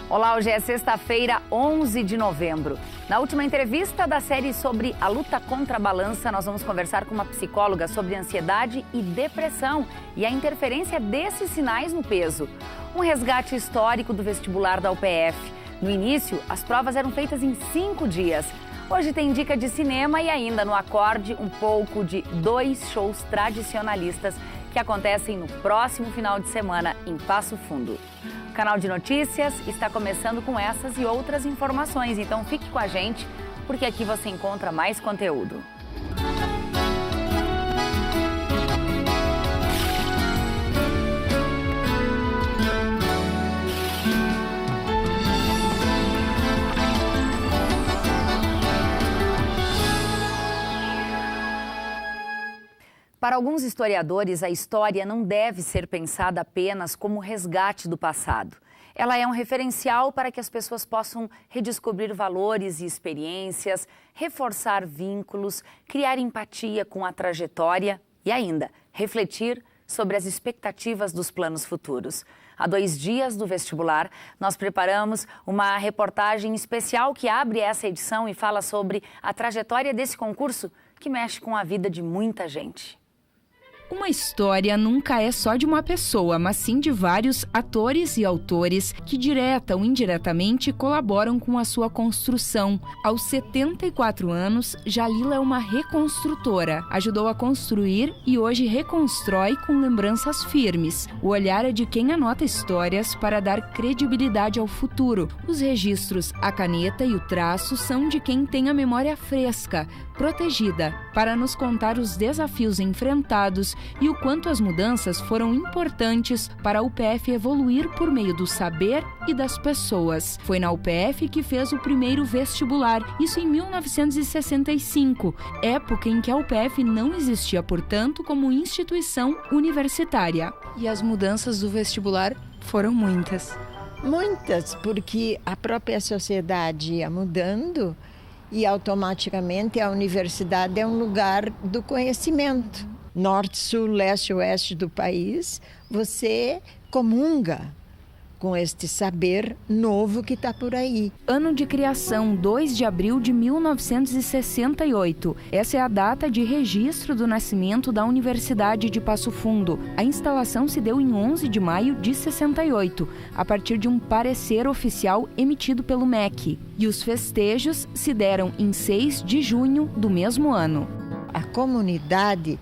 Olá, hoje é sexta-feira, 11 de novembro. Na última entrevista da série sobre a luta contra a balança, nós vamos conversar com uma psicóloga sobre ansiedade e depressão e a interferência desses sinais no peso. Um resgate histórico do vestibular da UPF. No início, as provas eram feitas em 5 dias. Hoje tem dica de cinema e ainda no acorde um pouco de 2 shows tradicionalistas que acontecem no próximo final de semana em Passo Fundo. O canal de notícias está começando com essas e outras informações, então fique com a gente, porque aqui você encontra mais conteúdo. Para alguns historiadores, a história não deve ser pensada apenas como resgate do passado. Ela é um referencial para que as pessoas possam redescobrir valores e experiências, reforçar vínculos, criar empatia com a trajetória e ainda refletir sobre as expectativas dos planos futuros. Há 2 dias do vestibular, nós preparamos uma reportagem especial que abre essa edição e fala sobre a trajetória desse concurso que mexe com a vida de muita gente. Uma história nunca é só de uma pessoa, mas sim de vários atores e autores que, direta ou indiretamente, colaboram com a sua construção. Aos 74 anos, Jalila é uma reconstrutora. Ajudou a construir e hoje reconstrói com lembranças firmes. O olhar é de quem anota histórias para dar credibilidade ao futuro. Os registros, a caneta e o traço são de quem tem a memória fresca, protegida, para nos contar os desafios enfrentados e o quanto as mudanças foram importantes para a UPF evoluir por meio do saber e das pessoas. Foi na UPF que fez o primeiro vestibular, isso em 1965, época em que a UPF não existia, portanto, como instituição universitária. E as mudanças do vestibular foram muitas. Muitas, porque a própria sociedade ia mudando e automaticamente a universidade é um lugar do conhecimento. Norte, sul, leste, oeste do país, você comunga com este saber novo que está por aí. Ano de criação, 2 de abril de 1968. Essa é a data de registro do nascimento da Universidade de Passo Fundo. A instalação se deu em 11 de maio de 68, a partir de um parecer oficial emitido pelo MEC. E os festejos se deram em 6 de junho do mesmo ano. A comunidade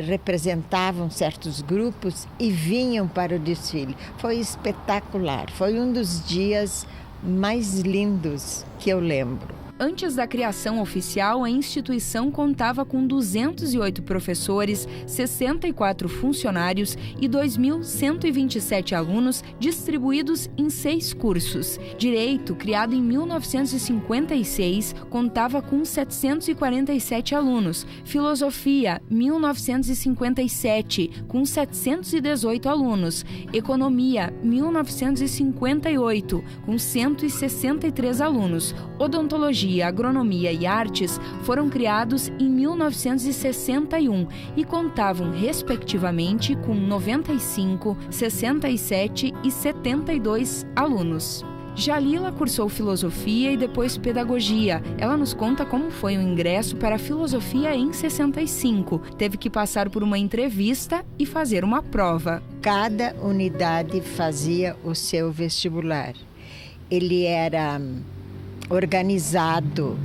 representavam certos grupos e vinham para o desfile. Foi espetacular, foi um dos dias mais lindos que eu lembro. Antes da criação oficial, a instituição contava com 208 professores, 64 funcionários e 2.127 alunos distribuídos em 6 cursos. Direito, criado em 1956, contava com 747 alunos. Filosofia, 1957, com 718 alunos. Economia, 1958, com 163 alunos. Odontologia, Agronomia e Artes foram criados em 1961 e contavam, respectivamente, com 95, 67 e 72 alunos. Jalila cursou Filosofia e depois Pedagogia. Ela nos conta como foi o ingresso para a Filosofia em 65. Teve que passar por uma entrevista e fazer uma prova. Cada unidade fazia o seu vestibular. Ele era organizado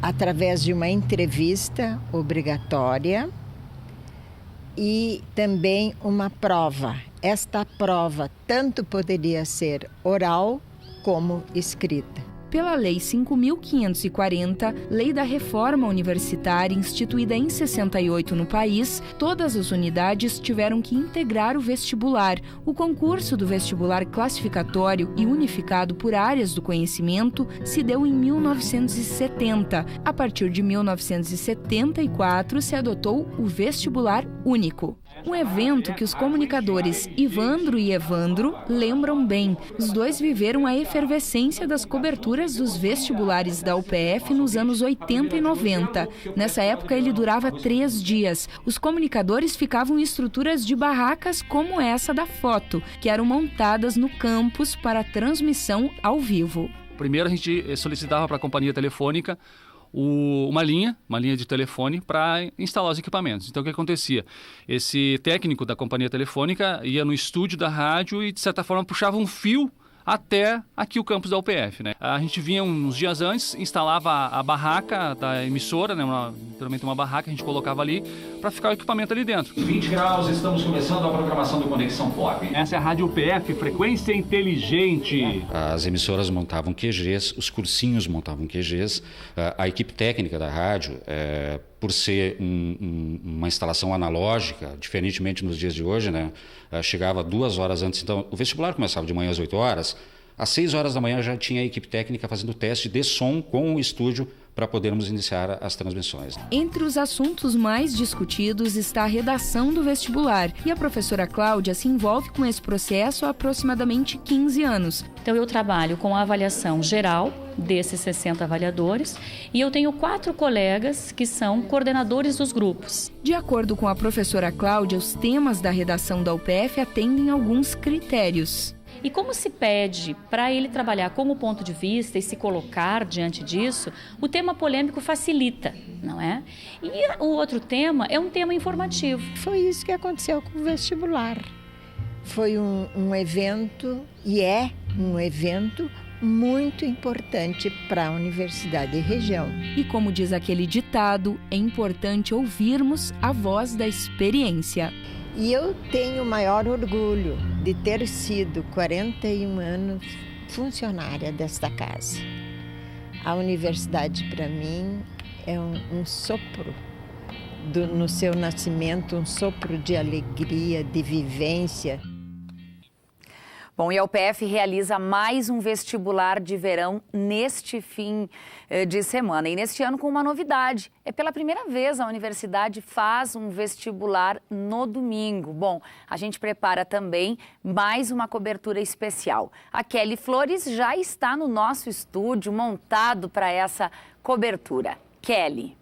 através de uma entrevista obrigatória e também uma prova. Esta prova tanto poderia ser oral como escrita. Pela Lei 5.540, Lei da Reforma Universitária, instituída em 68 no país, todas as unidades tiveram que integrar o vestibular. O concurso do vestibular classificatório e unificado por áreas do conhecimento se deu em 1970. A partir de 1974, se adotou o vestibular único. Um evento que os comunicadores Ivandro e Evandro lembram bem. Os dois viveram a efervescência das coberturas dos vestibulares da UPF nos anos 80 e 90. Nessa época, ele durava 3 dias. Os comunicadores ficavam em estruturas de barracas como essa da foto, que eram montadas no campus para transmissão ao vivo. Primeiro, a gente solicitava para a companhia telefônica uma linha de telefone para instalar os equipamentos. Então, o que acontecia? Esse técnico da companhia telefônica ia no estúdio da rádio e, de certa forma, puxava um fio até aqui o campus da UPF, né? A gente vinha uns dias antes, instalava a barraca da emissora, né? Literalmente uma barraca, a gente colocava ali para ficar o equipamento ali dentro. 20 graus, estamos começando a programação do Conexão Pop. Essa é a Rádio UPF, Frequência Inteligente. As emissoras montavam QGs, os cursinhos montavam QGs, a equipe técnica da rádio, por ser uma instalação analógica, diferentemente nos dias de hoje, né? Chegava 2 horas antes. Então, o vestibular começava de manhã às 8 horas. Às 6 horas da manhã já tinha a equipe técnica fazendo teste de som com o estúdio para podermos iniciar as transmissões. Entre os assuntos mais discutidos está a redação do vestibular. E a professora Cláudia se envolve com esse processo há aproximadamente 15 anos. Então, eu trabalho com a avaliação geral desses 60 avaliadores e eu tenho 4 colegas que são coordenadores dos grupos. De acordo com a professora Cláudia, os temas da redação da UPF atendem a alguns critérios. E como se pede para ele trabalhar como ponto de vista e se colocar diante disso, o tema polêmico facilita, não é? E o outro tema é um tema informativo. Foi isso que aconteceu com o vestibular. Foi um evento, e é um evento muito importante para a Universidade e região. E como diz aquele ditado, é importante ouvirmos a voz da experiência. E eu tenho o maior orgulho de ter sido 41 anos funcionária desta casa. A universidade, para mim, é um sopro no seu nascimento, um sopro de alegria, de vivência. Bom, e a UPF realiza mais um vestibular de verão neste fim de semana. E neste ano com uma novidade. É pela primeira vez a universidade faz um vestibular no domingo. Bom, a gente prepara também mais uma cobertura especial. A Kelly Flores já está no nosso estúdio montado para essa cobertura. Kelly.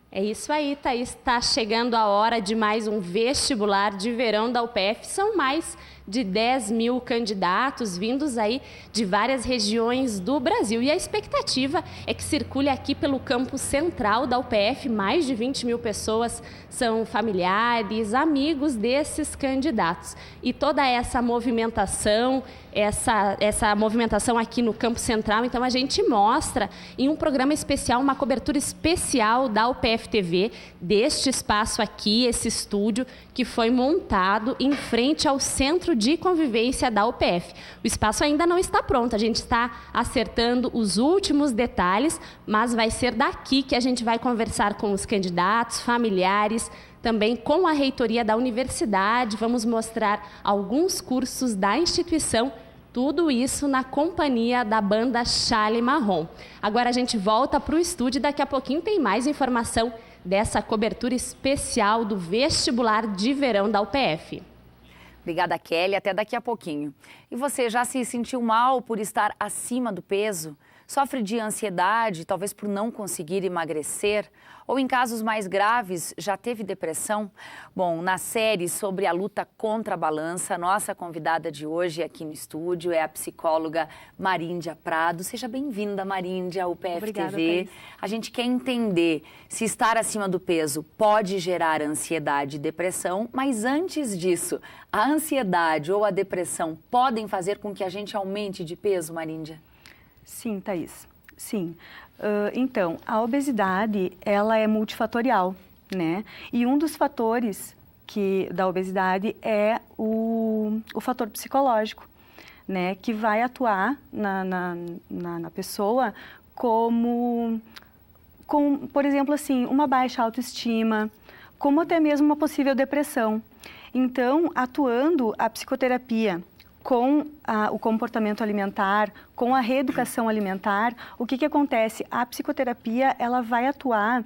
É isso aí, Thaís. Está chegando a hora de mais um vestibular de verão da UPF. São mais de 10 mil candidatos vindos aí de várias regiões do Brasil. E a expectativa é que circule aqui pelo campus central da UPF. Mais de 20 mil pessoas são familiares, amigos desses candidatos. E toda essa movimentação, essa movimentação aqui no campus central, então a gente mostra em um programa especial, uma cobertura especial da UPF TV, deste espaço aqui, esse estúdio que foi montado em frente ao Centro de Convivência da UPF. O espaço ainda não está pronto, a gente está acertando os últimos detalhes, mas vai ser daqui que a gente vai conversar com os candidatos, familiares, também com a reitoria da universidade, vamos mostrar alguns cursos da instituição, tudo isso na companhia da banda Chale Marrom. Agora a gente volta para o estúdio e daqui a pouquinho tem mais informação dessa cobertura especial do vestibular de verão da UPF. Obrigada, Kelly. Até daqui a pouquinho. E você já se sentiu mal por estar acima do peso? Sofre de ansiedade, talvez por não conseguir emagrecer? Ou em casos mais graves, já teve depressão? Bom, na série sobre a luta contra a balança, nossa convidada de hoje aqui no estúdio é a psicóloga Maríndia Prado. Seja bem-vinda, Maríndia, ao UPF Obrigada, TV. Thaís. A gente quer entender se estar acima do peso pode gerar ansiedade e depressão, mas antes disso, a ansiedade ou a depressão podem fazer com que a gente aumente de peso, Maríndia? Sim, Thaís. Sim. Então, a obesidade, ela é multifatorial, né? E um dos fatores da obesidade é o fator psicológico, né? Que vai atuar na pessoa como, por exemplo, assim, uma baixa autoestima, como até mesmo uma possível depressão. Então, atuando a psicoterapia com o comportamento alimentar, com a reeducação alimentar, o que acontece? A psicoterapia ela vai atuar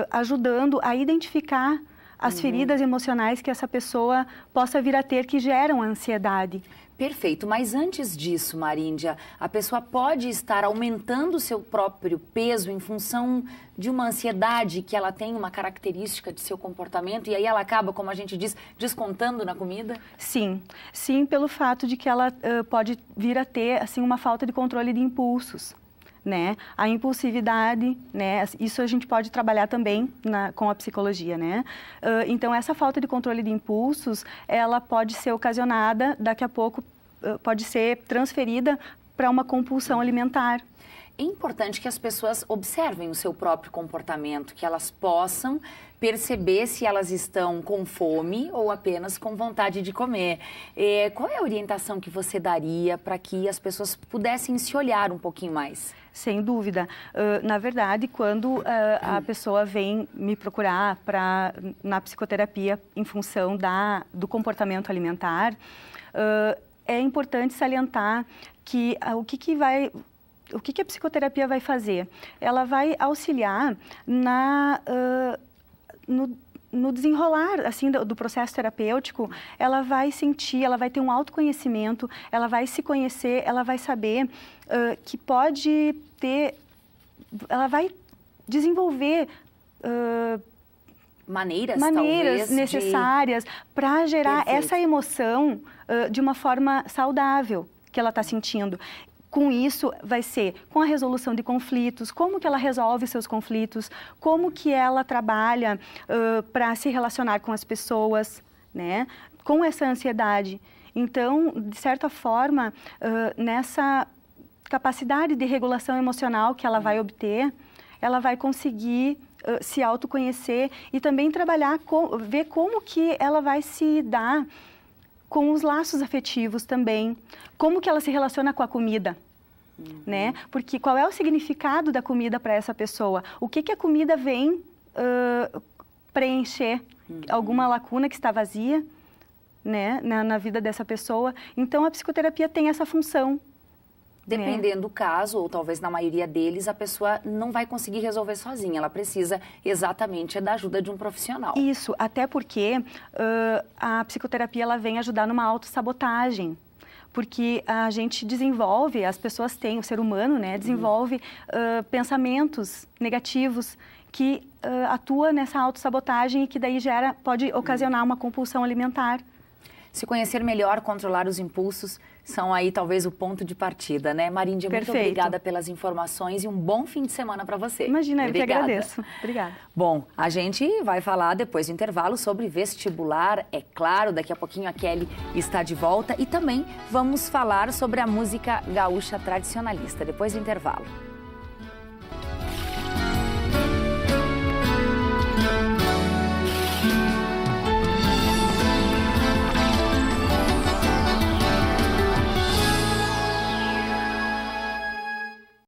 ajudando a identificar as feridas emocionais que essa pessoa possa vir a ter que geram ansiedade. Perfeito, mas antes disso, Maríndia, a pessoa pode estar aumentando o seu próprio peso em função de uma ansiedade que ela tem, uma característica de seu comportamento, e aí ela acaba, como a gente diz, descontando na comida? Sim, sim, pelo fato de que ela pode vir a ter, assim, uma falta de controle de impulsos. Né? A impulsividade, né? Isso a gente pode trabalhar também com a psicologia, né? Então, essa falta de controle de impulsos, ela pode ser ocasionada, daqui a pouco pode ser transferida para uma compulsão alimentar. É importante que as pessoas observem o seu próprio comportamento, que elas possam perceber se elas estão com fome ou apenas com vontade de comer. Qual é a orientação que você daria para que as pessoas pudessem se olhar um pouquinho mais? Sem dúvida. Na verdade, quando a pessoa vem me procurar na psicoterapia em função do comportamento alimentar, é importante salientar que o que a psicoterapia vai fazer? Ela vai auxiliar no desenrolar assim, do processo terapêutico. Ela vai sentir, ela vai ter um autoconhecimento, ela vai se conhecer, ela vai saber que pode ter... Ela vai desenvolver... maneiras talvez, necessárias para gerar essa emoção de uma forma saudável que ela está sentindo. Com isso, vai ser com a resolução de conflitos, como que ela resolve seus conflitos, como que ela trabalha para se relacionar com as pessoas, né? Com essa ansiedade. Então, de certa forma, nessa capacidade de regulação emocional que ela vai obter, ela vai conseguir se autoconhecer e também trabalhar, ver como que ela vai se dar com os laços afetivos também, como que ela se relaciona com a comida, né? Porque qual é o significado da comida para essa pessoa? O que a comida vem preencher? Alguma lacuna que está vazia, né? Na vida dessa pessoa. Então, a psicoterapia tem essa função. Dependendo do caso, ou talvez na maioria deles, a pessoa não vai conseguir resolver sozinha. Ela precisa exatamente da ajuda de um profissional. Isso, até porque a psicoterapia ela vem ajudar numa autossabotagem. Porque a gente desenvolve, as pessoas têm, o ser humano, né, desenvolve pensamentos negativos que atua nessa autossabotagem e que daí pode ocasionar uma compulsão alimentar. Se conhecer melhor, controlar os impulsos, são aí talvez o ponto de partida, né? Maríndia, muito obrigada pelas informações e um bom fim de semana para você. Imagina, eu que agradeço. Obrigada. Bom, a gente vai falar depois do intervalo sobre vestibular, é claro, daqui a pouquinho a Kelly está de volta e também vamos falar sobre a música gaúcha tradicionalista, depois do intervalo.